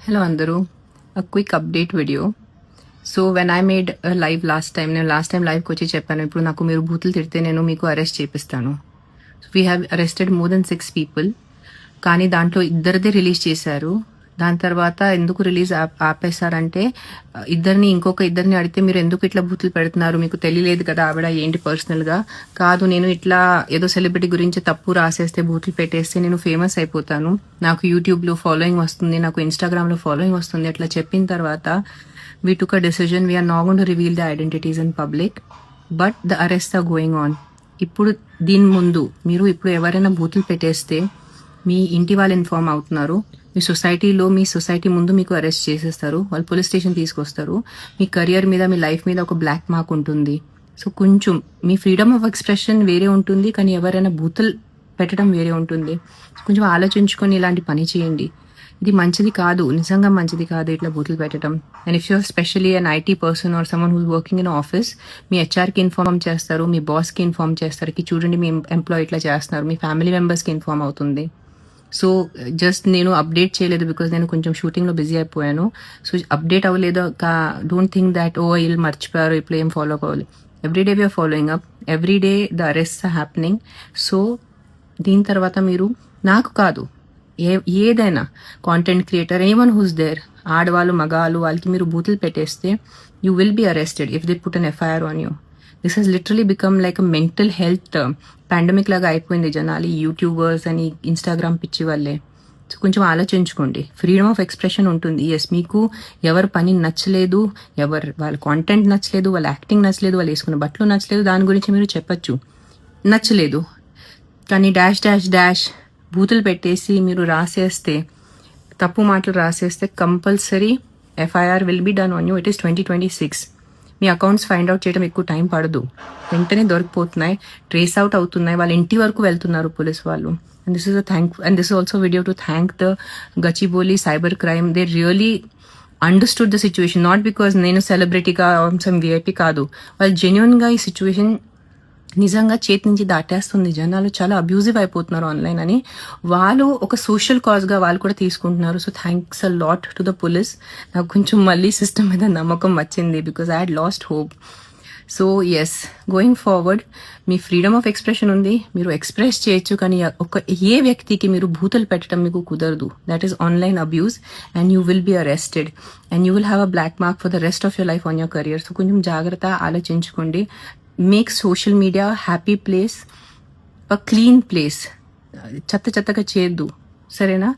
Hello Andaru, a quick update video. So when I made a live last time live వచ్చి చెప్పాను, ఇప్పుడు నాకు మీరు బూతులు తిడితే నేను మీకు అరెస్ట్ చేపిస్తాను. We have arrested more than 6 people. కానీ దాంట్లో ఇద్దరిదే రిలీజ్ చేశారు. దాని తర్వాత ఎందుకు రిలీజ్ ఆపేశారంటే ఇంకొక ఇద్దరిని అడిగితే మీరు ఎందుకు ఇట్లా బూతులు పెడుతున్నారు, మీకు తెలియలేదు కదా ఆవిడ ఏంటి పర్సనల్గా కాదు, నేను ఇట్లా ఏదో సెలబ్రిటీ గురించి తప్పు రాసేస్తే బూతులు పెట్టేస్తే నేను ఫేమస్ అయిపోతాను, నాకు యూట్యూబ్లో ఫాలోయింగ్ వస్తుంది, నాకు ఇన్స్టాగ్రామ్లో ఫాలోయింగ్ వస్తుంది, అట్లా చెప్పిన తర్వాత we took a decision. We are not going to reveal the identities in public, but the arrests are going on. ఇప్పుడు దీని ముందు మీరు ఇప్పుడు ఎవరైనా బూతులు పెట్టేస్తే మీ ఇంటి వాళ్ళు ఇన్ఫార్మ్ అవుతున్నారు, మీ సొసైటీ ముందు మీకు అరెస్ట్ చేసేస్తారు, వాళ్ళు పోలీస్ స్టేషన్ తీసుకొస్తారు, మీ కెరియర్ మీద మీ లైఫ్ మీద ఒక బ్లాక్ మార్క్ ఉంటుంది. సో కొంచెం మీ ఫ్రీడమ్ ఆఫ్ ఎక్స్ప్రెషన్ వేరే ఉంటుంది, కానీ ఎవరైనా బూతులు పెట్టడం వేరే ఉంటుంది. కొంచెం ఆలోచించుకొని ఇలాంటి పని చేయండి. ఇది మంచిది కాదు, నిజంగా మంచిది కాదు ఇట్లా బూతులు పెట్టడం. And if you're specially an IT person are someone who's working in office, మీ హెచ్ఆర్కి ఇన్ఫార్మ్ చేస్తారు, మీ బాస్కి ఇన్ఫార్మ్ చేస్తారు, చూడండి మీ ఎంప్లాయీ ఇట్లా చేస్తున్నారు, మీ ఫ్యామిలీ మెంబర్స్కి ఇన్ఫార్మ్ అవుతుంది. సో జస్ట్ నేను అప్డేట్ చేయలేదు బికాజ్ నేను కొంచెం షూటింగ్లో బిజీ అయిపోయాను. సో అప్డేట్ అవ్వలేదు, డోంట్ థింక్ దాట్ వీళ్ళు మర్చిపోయారు ఇప్పుడు ఏం ఫాలో అవ్వాలి. Everyday we're following up, everyday the arrests are happening. So దీని తర్వాత మీరు నాకు కాదు ఏదైనా content creator anyone who's there, ఆడవాళ్ళు మగాళ్ళు వాళ్ళకి మీరు బూతులు పెట్టేస్తే you will be arrested if they put an FIR on you. This has literally become like a mental health pandemic లాగా అయిపోయింది జనాలు, యూట్యూబర్స్ అని ఇన్స్టాగ్రామ్ పిచ్చి వాళ్ళే. సో కొంచెం ఆలోచించుకోండి. ఫ్రీడమ్ ఆఫ్ ఎక్స్ప్రెషన్ ఉంటుంది. ఎస్, మీకు ఎవరి పని నచ్చలేదు, వాళ్ళ కాంటెంట్ నచ్చలేదు, వాళ్ళ యాక్టింగ్ నచ్చలేదు, వాళ్ళు వేసుకున్న బట్టలు నచ్చలేదు, దాని గురించి మీరు చెప్పచ్చు, నచ్చలేదు. కానీ డాష్ డాష్ డాష్ బూతులు పెట్టేసి మీరు రాసేస్తే, తప్పు మాటలు రాసేస్తే compulsory FIR will be done on you. It is 2026. మీ అకౌంట్స్ ఫైండ్ అవుట్ చేయడం ఎక్కువ టైం పడదు, వెంటనే దొరికిపోతున్నాయి, ట్రేస్ అవుట్ అవుతున్నాయి, వాళ్ళ ఇంటి వరకు వెళ్తున్నారు పోలీస్ వాళ్ళు. And this is also video to thank the Gachibowli cyber crime. They really understood the situation, not because నేను సెలబ్రిటీగా సమ్ విఐపీ కాదు, వాళ్ళు జెన్యున్గా ఈ సిచ్యువేషన్ నిజంగా చేతి నుంచి దాటేస్తుంది, జనాలు చాలా అబ్యూజివ్ అయిపోతున్నారు ఆన్లైన్ అని, వాళ్ళు ఒక సోషల్ కాజ్గా వాళ్ళు కూడా తీసుకుంటున్నారు. So thanks a lot to the police. నాకు కొంచెం మళ్ళీ సిస్టమ్ మీద నమ్మకం వచ్చింది because I had lost hope. So yes, going forward మీ ఫ్రీడమ్ ఆఫ్ ఎక్స్ప్రెషన్ ఉంది, మీరు ఎక్స్ప్రెస్ చేయొచ్చు, కానీ ఏ వ్యక్తికి మీరు బూతులు పెట్టడం మీకు కుదరదు. That is online abuse and you will be arrested and you will have a black mark for the rest of your life on your career. So కొంచెం జాగ్రత్త, ఆలోచించుకోండి. Make social media happy place, a clean place. చెత్తగా చేయొద్దు, సరేనా?